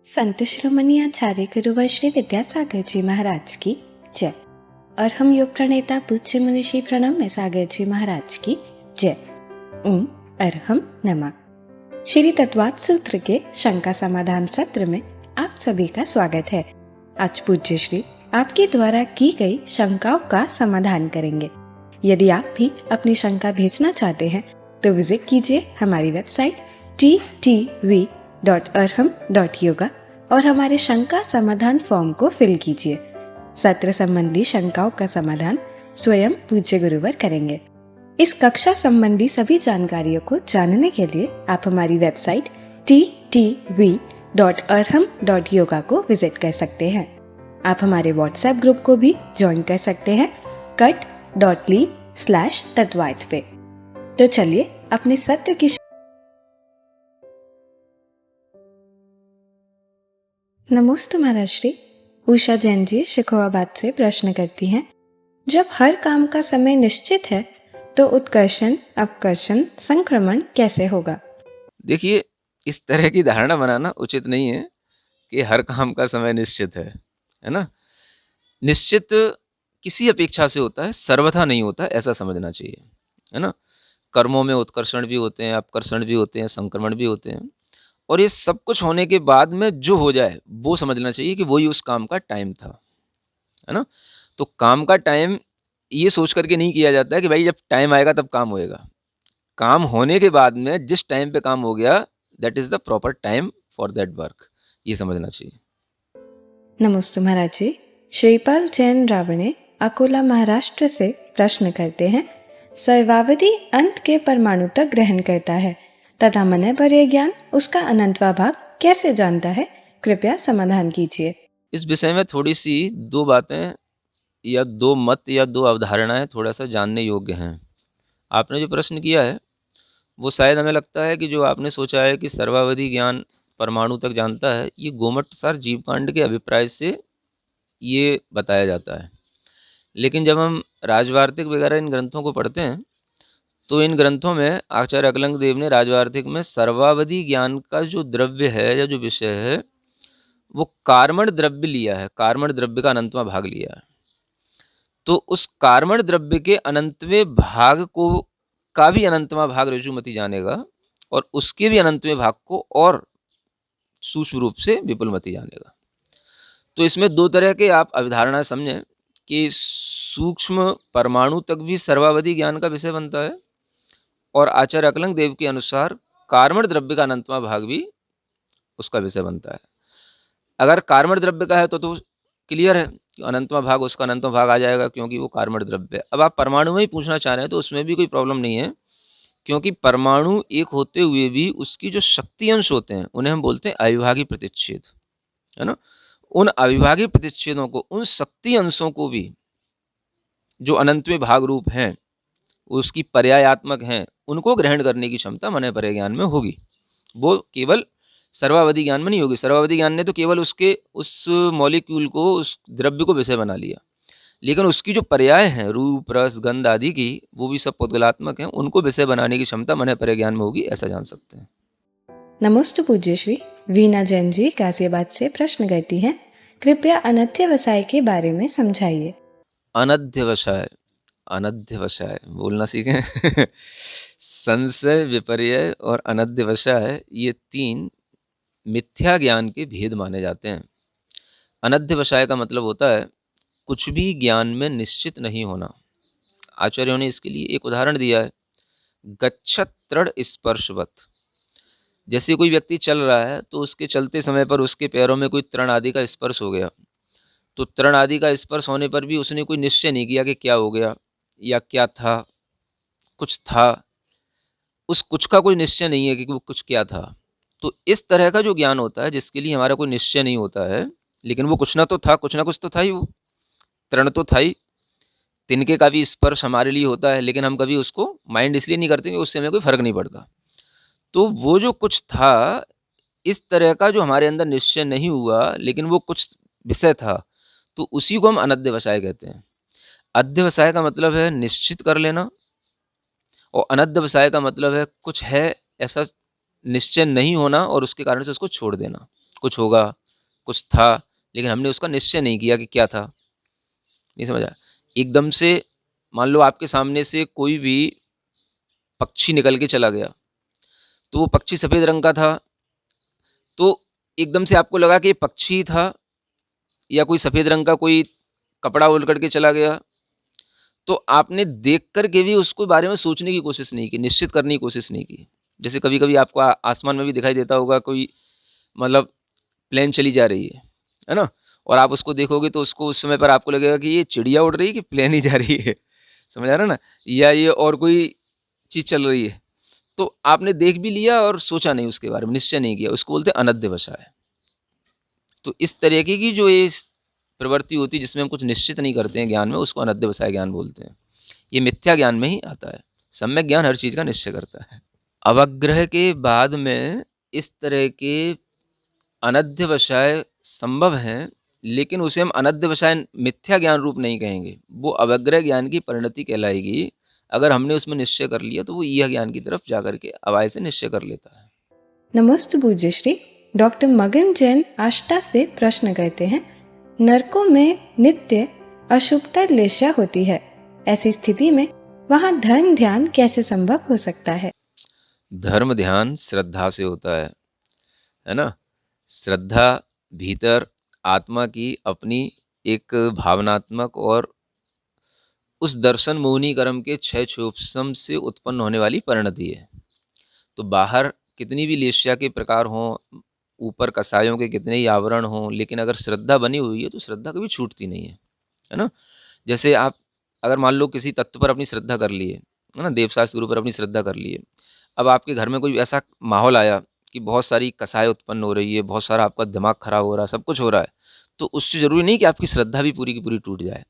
संत शिरोमणि आचार्य गुरुवर श्री विद्यासागर जी महाराज की जय। और हम योग प्रणेता पूज्य मुनिषि प्रणम्य सागर जी महाराज की जय। ओम अरहम नमः। श्री तत्वात् सूत्र के शंका समाधान सत्र में आप सभी का स्वागत है। आज पूज्य श्री आपके द्वारा की गई शंकाओं का समाधान करेंगे। यदि आप भी अपनी शंका भेजना चाहते हैं तो विजिट कीजिए हमारी वेबसाइट ttv.arham.yoga और हमारे शंका समाधान फॉर्म को फिल कीजिए। सत्र संबंधी शंकाओं का समाधान स्वयं पूज्य गुरुवर करेंगे। इस कक्षा संबंधी सभी जानकारियों को जानने के लिए आप हमारी वेबसाइट ttv.arham.yoga को विजिट कर सकते हैं। आप हमारे व्हाट्सएप ग्रुप को भी ज्वाइन कर सकते हैं cut.ly/तत्वार्थ पे। तो चलिए अपने सत्र की नमोस्तु महाराज श्री। उषा जैन जी शिकोहाबाद से प्रश्न करती हैं, जब हर काम का समय निश्चित है तो उत्कर्षण अपकर्षण संक्रमण कैसे होगा? देखिए, इस तरह की धारणा बनाना उचित नहीं है कि हर काम का समय निश्चित है ना। निश्चित किसी अपेक्षा से होता है, सर्वथा नहीं होता, ऐसा समझना चाहिए, है ना। कर्मों में उत्कर्षण भी होते हैं, अपकर्षण भी होते हैं, संक्रमण भी होते हैं, और ये सब कुछ होने के बाद में जो हो जाए वो समझना चाहिए कि वही उस काम का टाइम था, है ना। तो काम का टाइम ये सोच करके नहीं किया जाता है कि भाई जब टाइम आएगा तब काम होएगा। काम होने के बाद में जिस टाइम पे काम हो गया, that is the proper time for that work, ये समझना चाहिए। नमस्ते महाराज जी। श्रीपाल जैन रावणे अकोला महाराष्ट्र से प्रश्न करते हैं, सर्वावधि अंत के परमाणु तक ग्रहण करता है तथा मन पर यह ज्ञान उसका अनंतवा भाग कैसे जानता है? कृपया समाधान कीजिए। इस विषय में थोड़ी सी दो बातें या दो मत या दो अवधारणाएं थोड़ा सा जानने योग्य हैं। आपने जो प्रश्न किया है वो शायद हमें लगता है कि जो आपने सोचा है कि सर्वावधि ज्ञान परमाणु तक जानता है, ये गोमटसार जीवकांड के अभिप्राय से ये बताया जाता है। लेकिन जब हम राजवार्तिक वगैरह इन ग्रंथों को पढ़ते हैं तो इन ग्रंथों में आचार्य अकलंग देव ने राजवार्तिक में सर्वावधि ज्ञान का जो द्रव्य है या जो विषय है वो कार्मण द्रव्य लिया है, कार्मण द्रव्य का अनंतवां भाग लिया है। तो उस कार्मण द्रव्य के अनंतवें भाग को का भी अनंतवां भाग ऋजुमति जानेगा और उसके भी अनंतवें भाग को और सूक्ष्म रूप से विपुलमति जानेगा। तो इसमें दो तरह के आप अवधारणा समझें कि सूक्ष्म परमाणु तक भी सर्वावधि ज्ञान का विषय बनता है और आचार्य अकलंग देव के अनुसार कार्मण द्रव्य का अनंतवां भाग भी उसका विषय बनता है। अगर कार्मण द्रव्य का है तो क्लियर है, अनंतवां भाग उसका अनंतवां भाग आ जाएगा क्योंकि वो कार्मण द्रव्य है। अब आप परमाणु में ही पूछना चाह रहे हैं तो उसमें भी कोई प्रॉब्लम नहीं है, क्योंकि परमाणु एक होते हुए भी उसकी जो शक्ति अंश होते हैं उन्हें हम बोलते हैं अविभागी प्रतिच्छेद, है ना। उन अविभागी प्रतिच्छेदों को, उन शक्ति अंशों को भी जो अनंतवें भाग रूप हैं, उसकी पर्यायात्मक हैं, उनको ग्रहण करने की क्षमता मन पर ज्ञान में होगी। वो केवल सर्वावधि ज्ञान में नहीं होगी। सर्वावधि ज्ञान ने तो केवल उसके उस मॉलिक्यूल को, उस द्रव्य को विषय बना लिया, लेकिन उसकी जो पर्याय हैं रूप रस गंध आदि की, वो भी सब पौद्गलात्मक हैं, उनको विषय बनाने की क्षमता मन पर ज्ञान में होगी, ऐसा जान सकते हैं। नमस्ते पूज्य श्री। वीना जैन जी गाजियाबाद से प्रश्न करती हैं, कृपया अनध्यवसाय के बारे में समझाइए। अनध्यवसाय, अनध्यवसाय बोलना सीखें। संशय, विपर्य और अनध्यवसाय ये तीन मिथ्या ज्ञान के भेद माने जाते हैं। अनध्यवसाय का मतलब होता है कुछ भी ज्ञान में निश्चित नहीं होना। आचार्यों ने इसके लिए एक उदाहरण दिया है, गच्छत तृण स्पर्शवत। जैसे कोई व्यक्ति चल रहा है तो उसके चलते समय पर उसके पैरों में कोई तृण आदि का स्पर्श हो गया, तो तृण आदि का स्पर्श होने पर भी उसने कोई निश्चय नहीं किया कि क्या हो गया या क्या था, कुछ था, उस कुछ का कोई निश्चय नहीं है कि वो कुछ क्या था। तो इस तरह का जो ज्ञान होता है जिसके लिए हमारा कोई निश्चय नहीं होता है, लेकिन वो कुछ ना तो था, कुछ ना कुछ तो था ही, वो तृण तो था ही। तिनके का भी स्पर्श हमारे लिए होता है, लेकिन हम कभी उसको माइंड इसलिए नहीं करते कि उससे हमें कोई फर्क नहीं पड़ता। तो वो जो कुछ था, इस तरह का जो हमारे अंदर निश्चय नहीं हुआ लेकिन वो कुछ विषय था, तो उसी को हम अनध्यवसाय कहते हैं। अध्यवसाय का मतलब है निश्चित कर लेना, और अनध्यवसाय का मतलब है कुछ है ऐसा निश्चय नहीं होना और उसके कारण से उसको छोड़ देना। कुछ होगा, कुछ था, लेकिन हमने उसका निश्चय नहीं किया कि क्या था। नहीं समझा? एकदम से मान लो आपके सामने से कोई भी पक्षी निकल के चला गया, तो वो पक्षी सफ़ेद रंग का था, तो एकदम से आपको लगा कि ये पक्षी था या कोई सफ़ेद रंग का कोई कपड़ा ओढ़ कर के चला गया, तो आपने देख कर के भी उसको बारे में सोचने की कोशिश नहीं की, निश्चित करने की कोशिश नहीं की। जैसे कभी-कभी आपको आसमान में भी दिखाई देता होगा कोई मतलब प्लेन चली जा रही है ना? और आप उसको देखोगे तो उसको उस समय पर आपको लगेगा कि ये चिड़िया उड़ रही है कि प्लेन ही जा रही है। समझ आ रहा है ना? या ये और कोई चीज़ चल रही है। तो आपने देख भी लिया और सोचा नहीं उसके बारे में, निश्चय नहीं किया। उसको बोलते हैं अनध्यवसाय। तो इस तरीके की जो ये प्रवृत्ति होती है जिसमें हम कुछ निश्चित नहीं करते हैं ज्ञान में, उसको अनध्यवसाय ज्ञान बोलते हैं। ये मिथ्या ज्ञान में ही आता है। सम्यक ज्ञान हर चीज़ का निश्चय करता है। अवग्रह के बाद में इस तरह के अनध्यवसाय संभव हैं, लेकिन उसे हम अनध्यवसाय मिथ्या ज्ञान रूप नहीं कहेंगे। वो अवग्रह ज्ञान की परिणति कहलाएगी। अगर हमने उसमें निश्चय कर लिया तो वो ईह ज्ञान की तरफ जाकर के अवाय से निश्चय कर लेता है। नमस्ते पूज्य श्री। डॉक्टर मगन जैन आष्टा से प्रश्न करते हैं, नरकों में नित्य अशुभता लेशा होती है, ऐसी स्थिति में वहाँ धर्म ध्यान कैसे संभव हो सकता है? धर्म ध्यान श्रद्धा से होता है ना? श्रद्धा भीतर आत्मा की अपनी एक भावनात्मक और उस दर्शन मोहिनी कर्म के क्षय क्षोभसम से उत्पन्न होने वाली परिणति है। तो बाहर कितनी भी लेश्या के प्रकार हों, ऊपर कसायों के कितने ही आवरण हों, लेकिन अगर श्रद्धा बनी हुई है तो श्रद्धा कभी छूटती नहीं है ना? जैसे आप अगर मान लो किसी तत्व पर अपनी श्रद्धा कर लिए, है ना? देवशास्त्र गुरु पर अपनी श्रद्धा कर लिए। अब आपके घर में कोई ऐसा माहौल आया कि बहुत सारी कसाय उत्पन्न हो रही है, बहुत सारा आपका दिमाग खराब हो रहा है, सब कुछ हो रहा है, तो उससे ज़रूरी नहीं कि आपकी श्रद्धा भी पूरी की पूरी टूट जाए।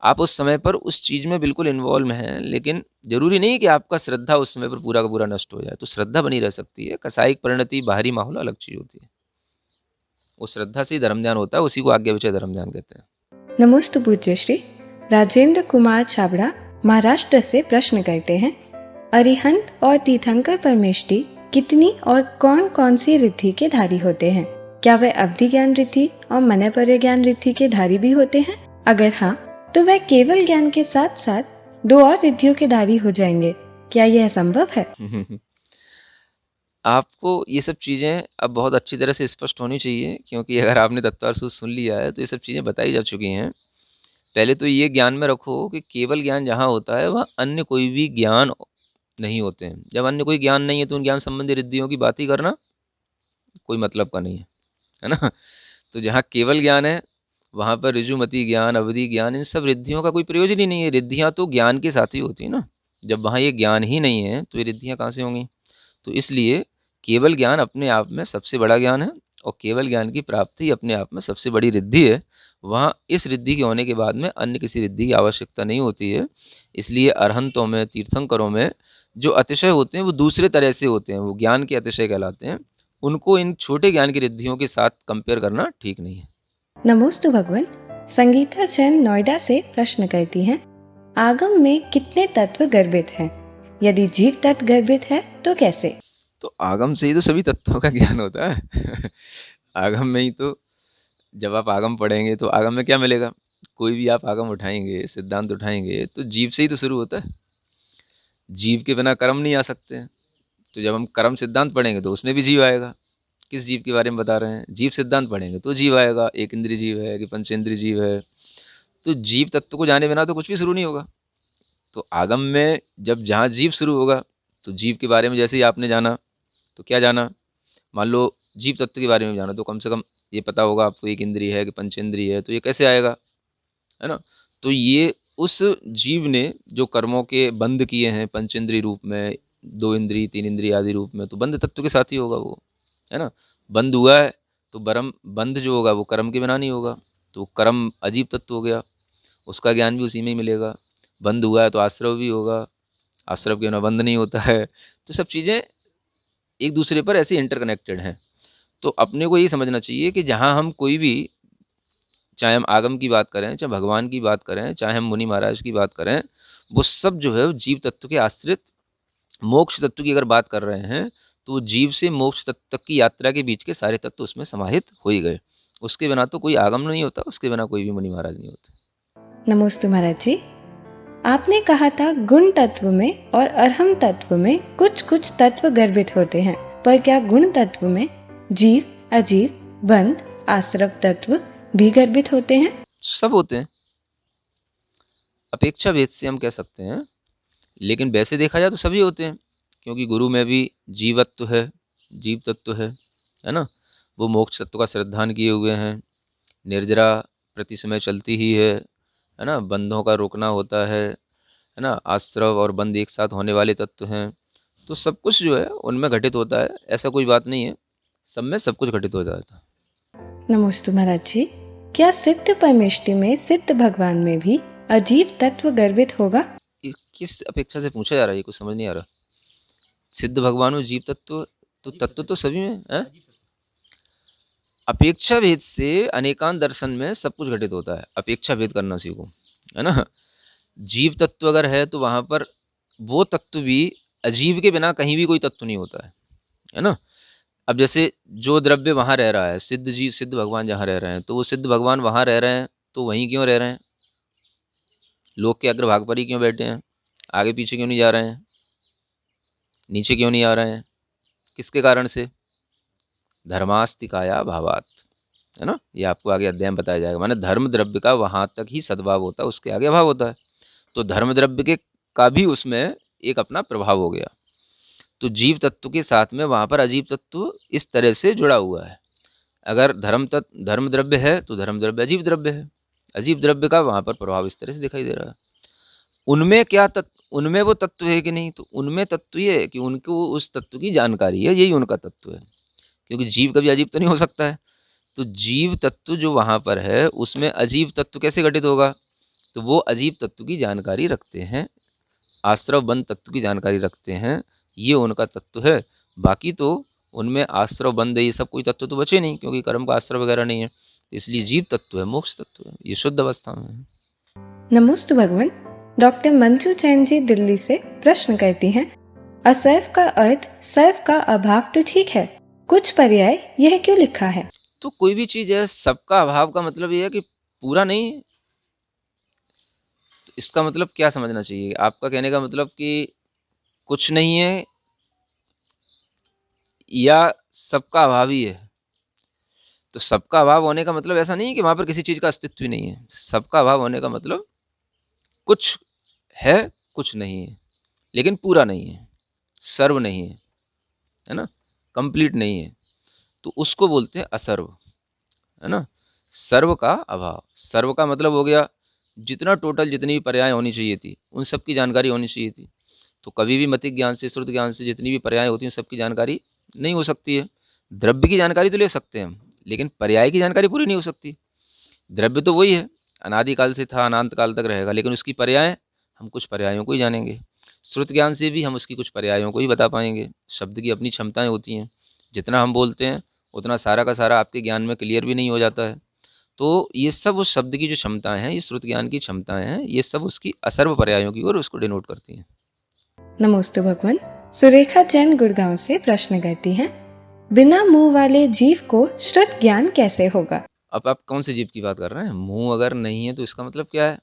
आप उस समय पर उस चीज़ में बिल्कुल इन्वॉल्व हैं, लेकिन ज़रूरी नहीं कि आपका श्रद्धा उस समय पर पूरा का पूरा नष्ट हो जाए। तो श्रद्धा बनी रह सकती है। कसायिक परिणति, बाहरी माहौल अलग चीज़ होती है। वो श्रद्धा से ही धर्म ध्यान होता है, उसी को आज्ञा विचय धर्म ध्यान कहते हैं। नमस्ते पूज्य श्री। राजेंद्र कुमार छाबड़ा महाराष्ट्र से प्रश्न करते हैं, अरिहंत और तीर्थंकर परमेष्टि कितनी और कौन कौन सी रिद्धि के धारी होते हैं? क्या वे अवधि ज्ञान रिद्धि और मनपर्य ज्ञान रिद्धि के धारी भी होते हैं? अगर हाँ, तो वह केवल ज्ञान के साथ साथ 2 और रिद्धियों के धारी हो जाएंगे। क्या यह संभव है? आपको ये सब चीज़ें अब बहुत अच्छी तरह से स्पष्ट होनी चाहिए, क्योंकि अगर आपने तत्वार्थ सूत्र सुन लिया है तो ये सब चीज़ें बताई जा चुकी हैं। पहले तो ये ज्ञान में रखो कि केवल ज्ञान जहाँ होता है वहाँ अन्य कोई भी ज्ञान नहीं होते हैं। जब अन्य कोई ज्ञान नहीं है तो उन ज्ञान संबंधी रिद्धियों की बात ही करना कोई मतलब का नहीं है ना? तो जहाँ केवल ज्ञान है वहाँ पर ऋजुमति ज्ञान, अवधि ज्ञान, इन सब रिद्धियों का कोई प्रयोजन ही नहीं है। रिद्धियाँ तो ज्ञान के साथ ही होती है ना। जब वहाँ ये ज्ञान ही नहीं है तो ये रिद्धियाँ कहाँ से होंगी? तो इसलिए केवल ज्ञान अपने आप में सबसे बड़ा ज्ञान है और केवल ज्ञान की प्राप्ति अपने आप में सबसे बड़ी रिद्धि है। वहाँ इस रिद्धि के होने के बाद में अन्य किसी रिद्धि की आवश्यकता नहीं होती है। इसलिए अरहंतों में, तीर्थंकरों में जो अतिशय होते हैं वो दूसरे तरह से होते हैं, वो ज्ञान के अतिशय कहलाते हैं। उनको इन छोटे ज्ञान की रिद्धियों के साथ कंपेयर करना ठीक नहीं है। नमोस्तु भगवान। संगीता जैन नोएडा से प्रश्न करती हैं, आगम में कितने तत्व गर्भित हैं? यदि जीव तत्व गर्भित है तो कैसे? तो आगम से ही तो सभी तत्वों का ज्ञान होता है। आगम में ही तो जब आप आगम पढ़ेंगे तो आगम में क्या मिलेगा? कोई भी आप आगम उठाएंगे, सिद्धांत उठाएंगे तो जीव से ही तो शुरू होता है। जीव के बिना कर्म नहीं आ सकते हैं। तो जब हम कर्म सिद्धांत पढ़ेंगे तो उसमें भी जीव आएगा। किस जीव के बारे में बता रहे हैं? जीव सिद्धांत पढ़ेंगे तो जीव आएगा। एक इंद्रिय जीव है कि पंचेंद्रिय जीव है। तो जीव तत्व को जाने बिना तो कुछ भी शुरू नहीं होगा। तो आगम में जब जहाँ जीव शुरू होगा तो जीव के बारे में जैसे ही आपने जाना तो क्या जाना? मान लो जीव तत्व के बारे में जाना तो कम से कम ये पता होगा आपको एक इंद्रिय है कि पंचेंद्रिय है, तो ये कैसे आएगा, है ना? तो ये उस जीव ने जो कर्मों के बंध किए हैं पंचेंद्रिय रूप में, 2 इंद्रिय 3 इंद्रिय आदि रूप में, तो बंध तत्व के साथ ही होगा वो, है ना? बंध हुआ है तो बंध जो होगा वो कर्म के बिना नहीं होगा, तो कर्म अजीब तत्व हो गया, उसका ज्ञान भी उसी में ही मिलेगा। बंध हुआ है तो आश्रव भी होगा, आश्रव के बिना बंध नहीं होता है। तो सब चीज़ें एक दूसरे पर ऐसे इंटरकनेक्टेड हैं। तो अपने को ये समझना चाहिए कि जहाँ हम कोई भी, चाहे हम आगम की बात करें, चाहे भगवान की बात करें, चाहे हम मुनि महाराज की बात करें, वो सब जो है वो जीव तत्व के आश्रित मोक्ष तत्व की अगर बात कर रहे हैं तो जीव से मोक्ष तक की यात्रा के बीच के सारे तत्व उसमें समाहित हो ही गए। उसके बिना तो कोई आगम नहीं होता, उसके बिना कोई भी मुनि महाराज नहीं होते। नमोस्तु महाराज जी। आपने कहा था गुण तत्व में और अरहम तत्व में कुछ कुछ तत्व गर्भित होते हैं, पर क्या गुण तत्व में जीव, अजीव, बंध, आश्रव तत्व भी गर्भित होते हैं? सब होते हैं, अपेक्षा भेद से हम कह सकते हैं, लेकिन वैसे देखा जाए तो सभी होते हैं, क्योंकि गुरु में भी जीवत्व है, जीव तत्व है ना। वो मोक्ष तत्व का श्रद्धान किए हुए हैं, निर्जरा प्रति समय चलती ही है ना। बंधों का रोकना होता है ना। आश्रव और बंध एक साथ होने वाले तत्व हैं। तो सब कुछ जो है उनमें घटित होता है, ऐसा कोई बात नहीं है, सब में सब कुछ घटित हो जाता है। नमोस्तु महाराज जी। क्या सिद्ध परमेष्टि में, सिद्ध भगवान में भी अजीव तत्व गर्भित होगा? ये किस अपेक्षा से पूछा जा रहा है, ये कुछ समझ नहीं आ रहा। सिद्ध भगवान में जीव तत्व, तो तत्व तो सभी में है। अपेक्षा भेद से अनेकांत दर्शन में सब कुछ घटित होता है, अपेक्षा भेद करना सीखो, है ना। जीव तत्व अगर है तो वहां पर वो तत्व भी, अजीव के बिना कहीं भी कोई तत्व नहीं होता है ना। अब जैसे जो द्रव्य वहां रह रहा है, सिद्ध जीव, सिद्ध भगवान जहाँ रह रहे हैं, तो वो सिद्ध भगवान वहां रह रहे हैं, तो वहीं क्यों रह रहे हैं? लोक के अग्रभाग पर ही क्यों बैठे हैं? आगे पीछे क्यों नहीं जा रहे हैं? नीचे क्यों नहीं आ रहे हैं? किसके कारण से? धर्मास्तिकाया भावात, है ना। ये आपको आगे अध्याय में बताया जाएगा। माने धर्म द्रव्य का वहां तक ही सद्भाव होता है, उसके आगे अभाव होता है। तो धर्म द्रव्य के का भी उसमें एक अपना प्रभाव हो गया। तो जीव तत्व के साथ में वहां पर अजीव तत्व इस तरह से जुड़ा हुआ है। अगर धर्म द्रव्य है तो धर्म द्रव्य अजीव द्रव्य है, अजीव द्रव्य का वहां पर प्रभाव इस तरह से दिखाई दे रहा है। उनमें क्या तत्व, उनमें वो तत्व है कि नहीं? तो उनमें तत्व ये है कि उनको उस तत्व की जानकारी है, यही उनका तत्व है। क्योंकि जीव कभी अजीब तो नहीं हो सकता है। तो जीव तत्व जो वहां पर है उसमें अजीव तत्व कैसे घटित होगा? तो वो अजीव तत्व की जानकारी रखते हैं, आश्रव बंध तत्व की जानकारी रखते हैं, ये उनका तत्व है। बाकी तो उनमें आश्रव बंध ये सब कोई तत्व तो बचे नहीं, क्योंकि कर्म का आश्रव वगैरह नहीं है। इसलिए जीव तत्व है, मोक्ष तत्व है, ये शुद्ध अवस्था में है। नमोस्तु भगवान। डॉक्टर मंजू जैन जी दिल्ली से प्रश्न करती हैं, असैव का अर्थ सैव का अभाव तो ठीक है, कुछ पर्याय यह क्यों लिखा है? तो कोई भी चीज है, सबका अभाव का मतलब यह है कि पूरा नहीं है। तो इसका मतलब क्या समझना चाहिए? आपका कहने का मतलब कि कुछ नहीं है या सबका अभाव ही है। तो सबका अभाव होने का मतलब ऐसा नहीं है कि वहां पर किसी चीज का अस्तित्व ही नहीं है। सबका अभाव होने का मतलब कुछ है, कुछ नहीं है, लेकिन पूरा नहीं है, सर्व नहीं है ना, कंप्लीट नहीं है। तो उसको बोलते हैं असर्व, है ना। सर्व का अभाव, सर्व का मतलब हो गया जितना टोटल जितनी भी पर्याय होनी चाहिए थी उन सब की जानकारी होनी चाहिए थी। तो कभी भी मतिक ज्ञान से, श्रुत ज्ञान से जितनी भी पर्याय होती हैं सबकी जानकारी नहीं हो सकती है। द्रव्य की जानकारी तो ले सकते हैं हम, लेकिन पर्याय की जानकारी पूरी नहीं हो सकती। द्रव्य तो वही है, अनादिकाल से था, अनंत काल तक रहेगा, लेकिन उसकी पर्याय हम कुछ पर्यायों को ही जानेंगे। श्रुत ज्ञान से भी हम उसकी कुछ पर्यायों को ही बता पाएंगे। शब्द की अपनी क्षमताएं होती हैं, जितना हम बोलते हैं उतना सारा का सारा आपके ज्ञान में क्लियर भी नहीं हो जाता है। तो ये सब उस शब्द की जो क्षमताएं हैं, ये श्रुत ज्ञान की क्षमताएं हैं, ये सब उसकी असर्व पर्यायों की ओर उसको डिनोट करती हैं। नमोस्तु भगवान। सुरेखा जैन गुड़गांव से प्रश्न करती हैं, बिना मुंह वाले जीव को श्रुत ज्ञान कैसे होगा? अब आप कौन से जीव की बात कर रहे हैं? मुंह अगर नहीं है तो इसका मतलब क्या है?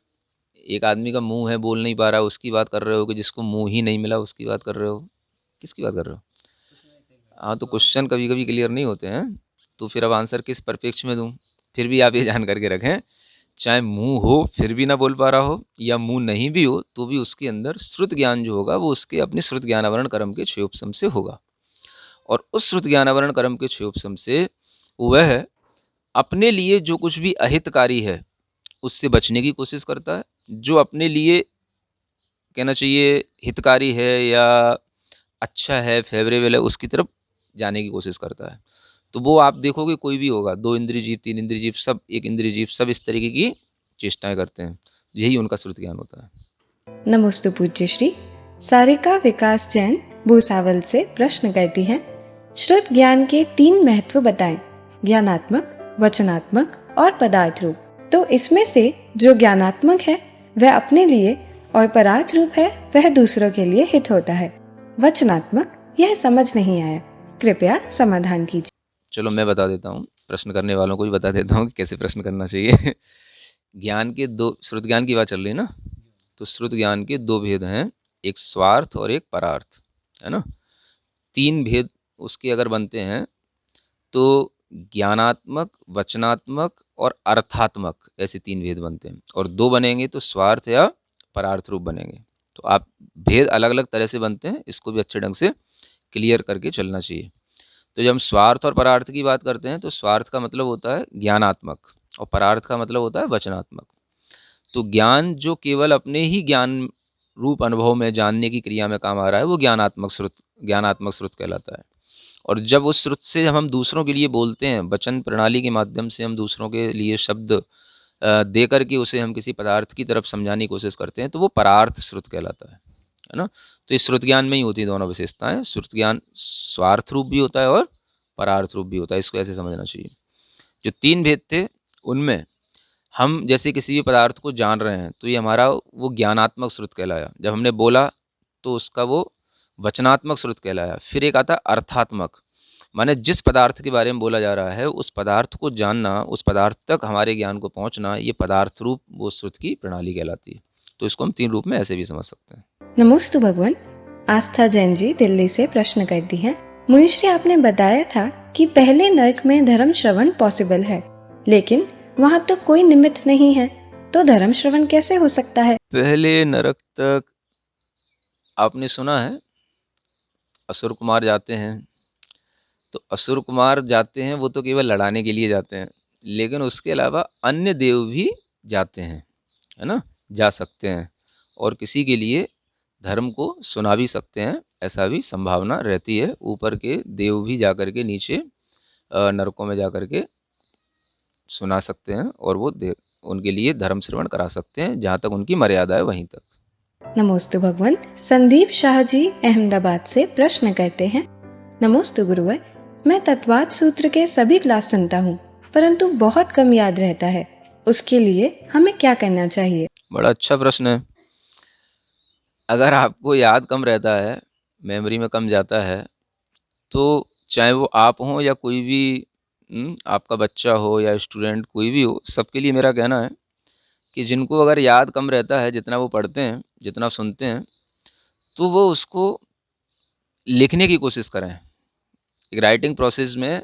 एक आदमी का मुंह है, बोल नहीं पा रहा, उसकी बात कर रहे हो कि जिसको मुंह ही नहीं मिला उसकी बात कर रहे हो? किसकी बात कर रहे हो? हाँ, तो क्वेश्चन कभी कभी क्लियर नहीं होते हैं, तो फिर अब आंसर किस परिप्रेक्ष्य में दूं? फिर भी आप ये जान करके रखें, चाहे मुंह हो फिर भी ना बोल पा रहा हो, या मुंह नहीं भी हो तो भी उसके अंदर श्रुत ज्ञान जो होगा वो उसके अपने श्रुत ज्ञानावरण कर्म के क्षयोपशम से होगा। और उस श्रुत ज्ञानावरण कर्म के क्षयोपशम से वह अपने लिए जो कुछ भी अहितकारी है उससे बचने की कोशिश करता है, जो अपने लिए कहना चाहिए हितकारी है या अच्छा है, फेवरेबल है, उसकी तरफ जाने की कोशिश करता है। तो वो आप देखोगे कोई भी होगा, 2 इंद्रिय जीव, 3 इंद्रिय जीव, सब 1 इंद्रिय जीव, सब इस तरीके की चेष्टाएं करते हैं। यही उनका श्रुत ज्ञान होता है। नमोस्तु पूज्य श्री। सारिका विकास जैन भूसावल से प्रश्न करती हैं, श्रुत ज्ञान के 3 महत्व बताएं, ज्ञानात्मक, वचनात्मक और पदार्थ रूप। तो इसमें से जो ज्ञानात्मक है वह अपने लिए और पदार्थ रूप है वह दूसरों के लिए हित होता है। वचनात्मक यह समझ नहीं आया, कृपया समाधान कीजिए। चलो मैं बता देता हूँ, प्रश्न करने वालों को भी बता देता हूँ कि कैसे प्रश्न करना चाहिए। ज्ञान के दो, श्रुत ज्ञान की बात चल रही है ना, तो श्रुत ज्ञान के दो भेद हैं, एक स्वार्थ और एक परार्थ, है ना। तीन भेद उसके अगर बनते हैं तो ज्ञानात्मक, वचनात्मक और अर्थात्मक, ऐसे तीन भेद बनते हैं, और दो बनेंगे तो स्वार्थ या परार्थ रूप बनेंगे। तो आप भेद अलग अलग तरह से बनते हैं, इसको भी अच्छे ढंग से क्लियर करके चलना चाहिए। तो जब हम स्वार्थ और परार्थ की बात करते हैं तो स्वार्थ का मतलब होता है ज्ञानात्मक और परार्थ का मतलब होता है वचनात्मक। तो ज्ञान जो केवल अपने ही ज्ञान रूप अनुभव में जानने की क्रिया में काम आ रहा है वो ज्ञानात्मक श्रुत कहलाता है। और जब उस श्रुत से हम दूसरों के लिए बोलते हैं, वचन प्रणाली के माध्यम से हम दूसरों के लिए शब्द दे करके उसे हम किसी पदार्थ की तरफ समझाने की कोशिश करते हैं, तो वो परार्थ श्रुत कहलाता है ना। तो इस श्रुत ज्ञान में ही होती है दोनों विशेषताएं, श्रुत ज्ञान स्वार्थ रूप भी होता है और परार्थ रूप भी होता है, इसको ऐसे समझना चाहिए। जो तीन भेद थे उनमें हम जैसे किसी भी पदार्थ को जान रहे हैं तो ये हमारा वो ज्ञानात्मक श्रुत कहलाया, जब हमने बोला तो उसका वो वचनात्मक श्रुत कहलाया। फिर एक आता अर्थात्मक, माने जिस पदार्थ के बारे में बोला जा रहा है उस पदार्थ को जानना, उस पदार्थ तक हमारे ज्ञान को पहुंचना, ये पदार्थ रूप वो श्रुत की प्रणाली कहलाती है। तो इसको हम तीन रूप में ऐसे भी समझ सकते हैं। नमोस्तु भगवान। आस्था जैन जी दिल्ली से प्रश्न करती हैं, मुनिश्री आपने बताया था कि पहले नरक में धर्म श्रवण पॉसिबल है, लेकिन वहाँ तो कोई निमित्त नहीं है, तो धर्म श्रवण कैसे हो सकता है? पहले नरक तक आपने सुना है असुर कुमार जाते हैं, तो असुर कुमार जाते हैं वो तो केवल लड़ाने के लिए जाते हैं, लेकिन उसके अलावा अन्य देव भी जाते हैं, है ना, जा सकते हैं और किसी के लिए धर्म को सुना भी सकते हैं, ऐसा भी संभावना रहती है। ऊपर के देव भी जा कर के नीचे नरकों में जा कर के सुना सकते हैं और वो उनके लिए धर्म श्रवण करा सकते हैं, जहाँ तक उनकी मर्यादा है वहीं तक। नमोस्तु भगवान। संदीप शाह जी अहमदाबाद से प्रश्न करते हैं, नमोस्तु गुरुवर, मैं तत्वाद सूत्र के सभी क्लास सुनता हूँ, परंतु बहुत कम याद रहता है, उसके लिए हमें क्या करना चाहिए? बड़ा अच्छा प्रश्न है। अगर आपको याद कम रहता है, मेमोरी में कम जाता है, तो चाहे वो आप हों या कोई भी आपका बच्चा हो या स्टूडेंट कोई भी हो, सबके लिए मेरा कहना है कि जिनको अगर याद कम रहता है, जितना वो पढ़ते हैं, जितना सुनते हैं, तो वो उसको लिखने की कोशिश करें। एक राइटिंग प्रोसेस में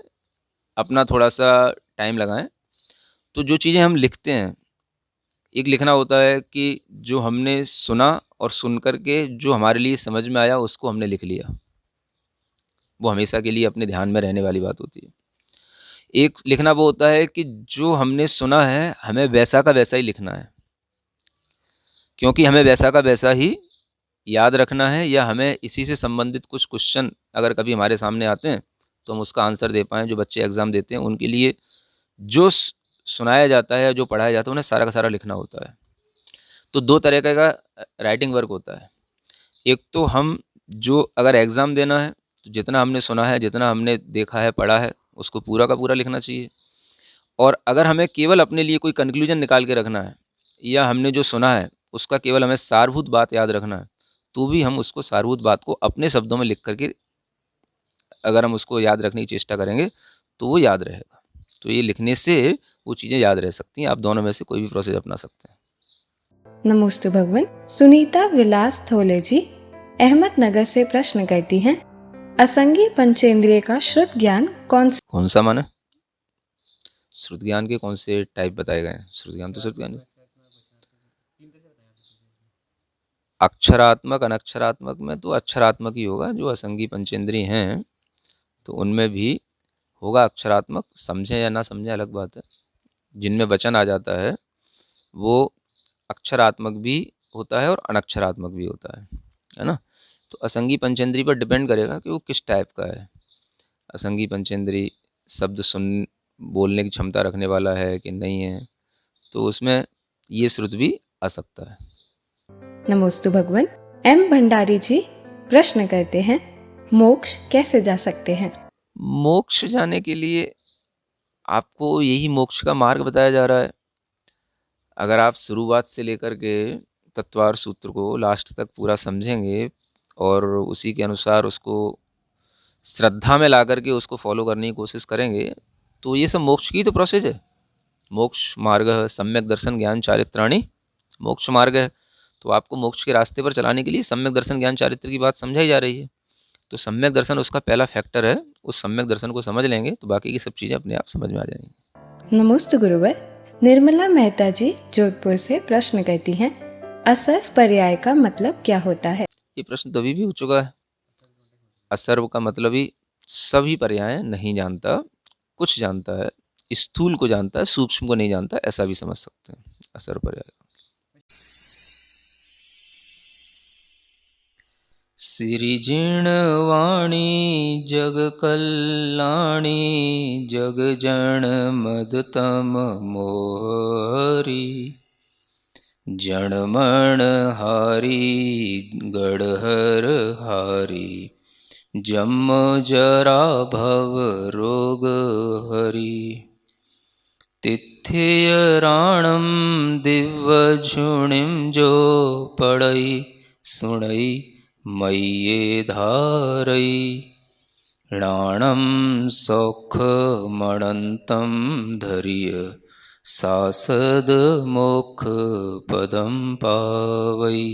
अपना थोड़ा सा टाइम लगाएं। तो जो चीज़ें हम लिखते हैं, एक लिखना होता है कि जो हमने सुना और सुन कर के जो हमारे लिए समझ में आया उसको हमने लिख लिया, वो हमेशा के लिए अपने ध्यान में रहने वाली बात होती है। एक लिखना वो होता है कि जो हमने सुना है हमें वैसा का वैसा ही लिखना है, क्योंकि हमें वैसा का वैसा ही याद रखना है, या हमें इसी से संबंधित कुछ क्वेश्चन अगर कभी हमारे सामने आते हैं तो हम उसका आंसर दे पाएँ। जो बच्चे एग्ज़ाम देते हैं उनके लिए जो सुनाया जाता है, जो पढ़ाया जाता है, उन्हें सारा का सारा लिखना होता है। तो दो तरह का राइटिंग वर्क होता है। एक तो हम जो अगर एग्ज़ाम देना है तो जितना हमने सुना है, जितना हमने देखा है, पढ़ा है, उसको पूरा का पूरा लिखना चाहिए। और अगर हमें केवल अपने लिए कोई कंक्लूजन निकाल के रखना है, या हमने जो सुना है उसका केवल हमें सारभूत बात याद रखना है, तो भी हम उसको सारभूत बात को अपने शब्दों में लिख करके अगर हम उसको याद रखने की चेष्टा करेंगे तो वो याद रहेगा। तो ये लिखने से वो चीज़ें याद रह सकती हैं। आप दोनों में से कोई भी प्रोसेस अपना सकते हैं। नमोस्तु भगवान। सुनीता विलास थोले जी अहमदनगर से प्रश्न करती हैं, असंगी पंचेंद्रिय का श्रुत ज्ञान कौन सा माने? श्रुत ज्ञान के कौन से टाइप बताए गए हैं? श्रुत ज्ञान तो श्रुत ज्ञान अक्षरात्मक अनक्षरात्मक में तो अक्षरात्मक ही होगा। जो असंगी पंचेंद्रिय हैं तो उनमें भी होगा अक्षरात्मक, समझें या ना समझें अलग बात है। जिनमें वचन आ जाता है वो अक्षरात्मक भी होता है और अनक्षरात्मक भी होता है ना। तो असंगी पंचेंद्रिय पर डिपेंड करेगा कि वो किस टाइप का है। असंगी पंचेंद्रिय शब्द सुन बोलने की क्षमता रखने वाला है कि नहीं है, तो उसमें ये श्रुत भी आ सकता है। नमोस्तु भगवान। एम भंडारी जी प्रश्न करते हैं, मोक्ष कैसे जा सकते हैं? मोक्ष जाने के लिए आपको यही मोक्ष का मार्ग बताया जा रहा है। अगर आप शुरुआत से लेकर के तत्वार सूत्र को लास्ट तक पूरा समझेंगे और उसी के अनुसार उसको श्रद्धा में ला करके उसको फॉलो करने की कोशिश करेंगे तो ये सब मोक्ष की तो प्रोसेस है। मोक्ष मार्ग सम्यक दर्शन ज्ञान चारित्राणि मोक्ष मार्ग है। तो आपको मोक्ष के रास्ते पर चलाने के लिए सम्यक दर्शन ज्ञान चारित्र की बात समझाई जा रही है। तो सम्यक दर्शन उसका पहला फैक्टर है। उस सम्यक दर्शन को समझ लेंगे तो बाकी की सब चीज़ें अपने आप समझ में आ जाएंगी। नमस्ते गुरुवर। निर्मला मेहता जी जोधपुर से प्रश्न करती हैं, असर्व पर्याय का मतलब क्या होता है? ये प्रश्न तो अभी भी हो चुका है। असर्व का मतलब ही सभी पर्याय नहीं जानता, कुछ जानता है, स्थूल को जानता है, सूक्ष्म को नहीं जानता, ऐसा भी समझ सकते हैं असर्व पर्याय। सिरिजिणवाणी जग कल्याणी जग जन मदतम मोहरी जनमण हारी गढ़हर हारी जम जरा भव रोग हरि तिथ्य राणम दिव्य झुणिम जो पड़ई सुणई मय्ये धारई राणम सौख मणंतम धैर्य सासद मोक्ष पदम पावई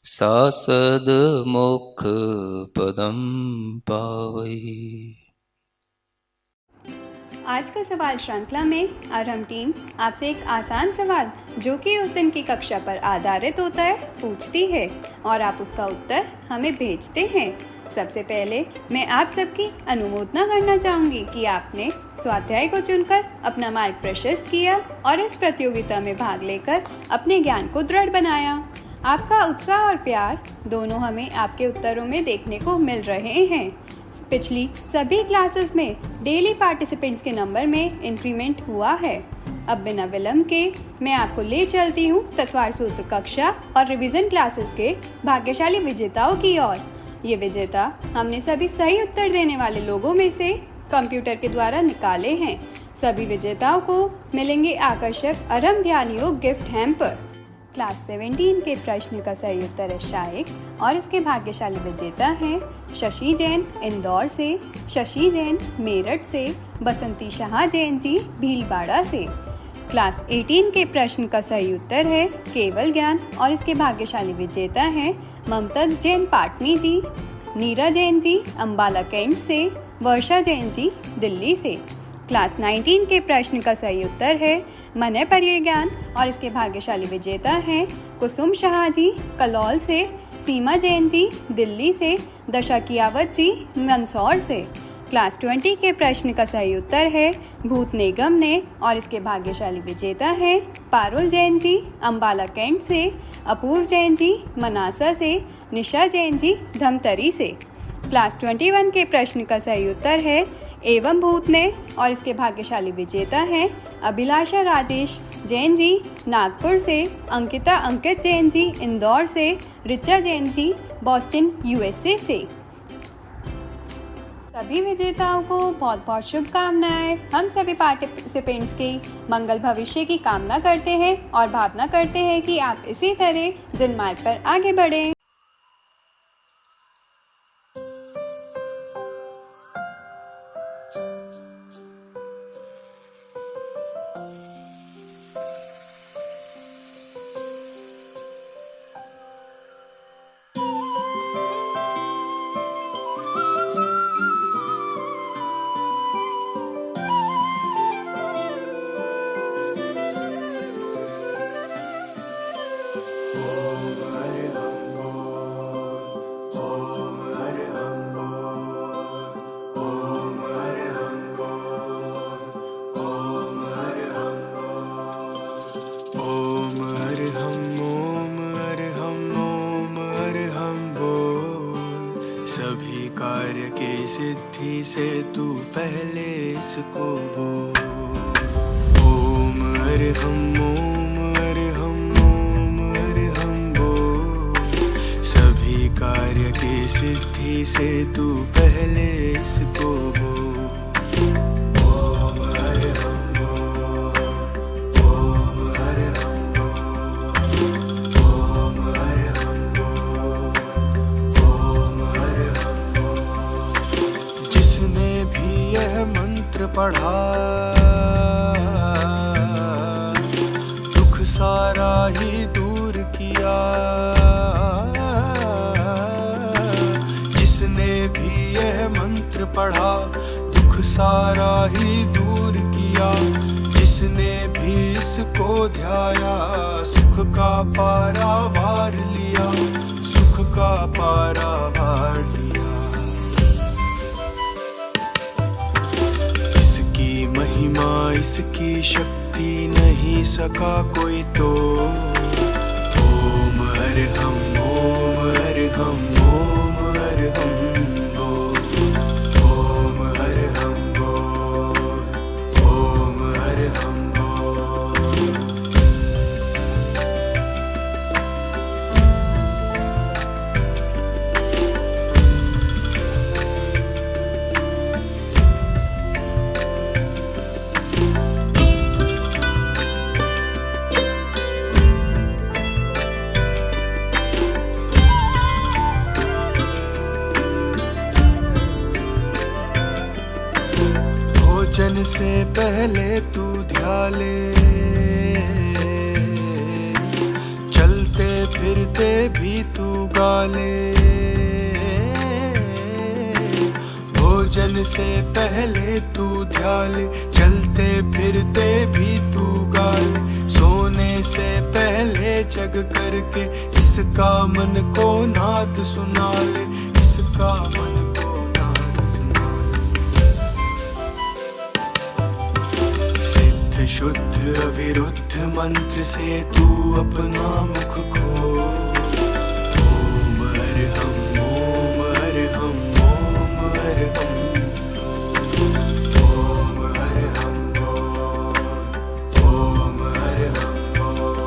सासद मोक्ष पदम पावई। आज का सवाल श्रृंखला में अरहम टीम आपसे एक आसान सवाल जो कि उस दिन की कक्षा पर आधारित होता है पूछती है और आप उसका उत्तर हमें भेजते हैं। सबसे पहले मैं आप सबकी अनुमोदना करना चाहूँगी कि आपने स्वाध्याय को चुनकर अपना मार्ग प्रशस्त किया और इस प्रतियोगिता में भाग लेकर अपने ज्ञान को दृढ़ बनाया। आपका उत्साह और प्यार दोनों हमें आपके उत्तरों में देखने को मिल रहे हैं। पिछली सभी क्लासेस में डेली पार्टिसिपेंट्स के नंबर में इंक्रीमेंट हुआ है। अब बिना विलंब के मैं आपको ले चलती हूँ तत्वार सूत्र कक्षा और रिवीजन क्लासेस के भाग्यशाली विजेताओं की ओर। ये विजेता हमने सभी सही उत्तर देने वाले लोगों में से कंप्यूटर के द्वारा निकाले हैं। सभी विजेताओं को मिलेंगे आकर्षक अरहम ध्यान योग गिफ्ट हैम्पर। क्लास 17 के प्रश्न का सही उत्तर है शाइक और इसके भाग्यशाली विजेता हैं शशि जैन इंदौर से, शशि जैन मेरठ से, बसंती शाह जैन जी भीलवाड़ा से। क्लास 18 के प्रश्न का सही उत्तर है केवल ज्ञान और इसके भाग्यशाली विजेता हैं ममता जैन पाटनी जी, नीरा जैन जी अम्बाला कैंट से, वर्षा जैन जी दिल्ली से। क्लास 19 के प्रश्न का सही उत्तर है मन पर्याय ज्ञान और इसके भाग्यशाली विजेता हैं कुसुम शाह जी कलौल से, सीमा जैन जी दिल्ली से, दशा कियावत जी मंदसौर से। क्लास 20 के प्रश्न का सही उत्तर है भूत निगम ने और इसके भाग्यशाली विजेता हैं पारुल जैन जी अम्बाला कैंट से, अपूर्व जैन जी मनासा से, निशा जैन जी धमतरी से। क्लास 21 के प्रश्न का सही उत्तर है एवं भूत ने और इसके भाग्यशाली विजेता हैं अभिलाषा राजेश जैन जी नागपुर से, अंकिता अंकित जैन जी इंदौर से, रिचा जैन जी बॉस्टन यूएसए से। सभी विजेताओं को बहुत बहुत शुभकामनाएं। हम सभी पार्टिसिपेंट्स के मंगल भविष्य की कामना करते हैं और भावना करते हैं कि आप इसी तरह जनमार्ग पर आगे बढ़ें। सभी कार्य के सिद्धि से तू पहले इसको बोल। ओम अरहम ओम अरहम ओम अरहम बोल। सभी कार्य के सिद्धि से तू पहले इसको बोल। ओम अरहम बोल। ओम अरहम बोल। ओम अरहम बोल। ओम अरहम बोल। पढ़ा, दुख सारा ही दूर किया। जिसने भी इसको ध्याया, सुख का पारा वार लिया, सुख का पारा वार लिया। इसकी महिमा इसकी शक्ति नहीं सका कोई तो। ओम अरहम ओम अरहम ओम अरहम बोल, ओम अरहम बोल, ओम अरहम बोल। भोजन से पहले तू ध्याले, चलते फिरते भी तू गाले। भोजन से पहले तू ध्याले, चलते फिरते भी तू गाले। सोने से पहले जग करके इसका मन को नाद सुना ले, इसका मन को नाद सुना ले। शुद्ध अविरुद्ध मंत्र से तू अपना मुख खोल। ओम अरहम ओम अरहम ओम अरहम, ओम अरहम बोल, ओम अरहम बोल,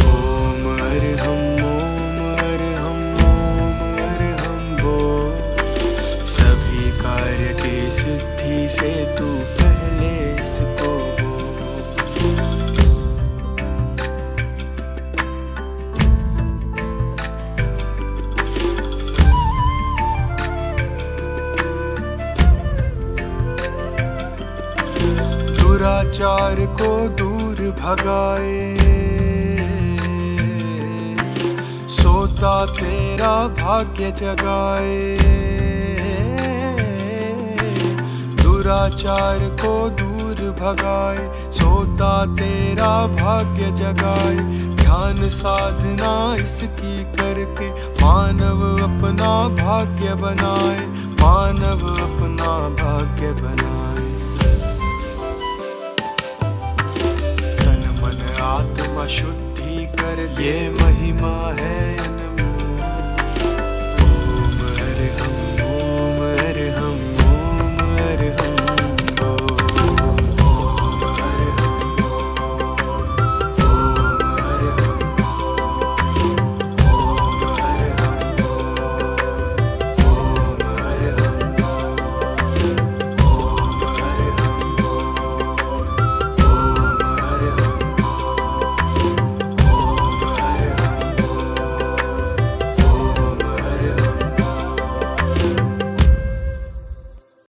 ओम अरहम ओम अरहम ओम अरहम बोल। सभी कार्य की सिद्धि से तू पहले इसको दुराचार को दूर भगाए। सोता तेरा भाग्य जगाए। दुराचार को दूर भगाए, सोता तेरा भाग्य जगाए। ध्यान साधना इसकी करके मानव अपना भाग्य बनाए, मानव अपना भाग्य बनाए। तन मन आत्मा शुद्धि कर, ये महिमा है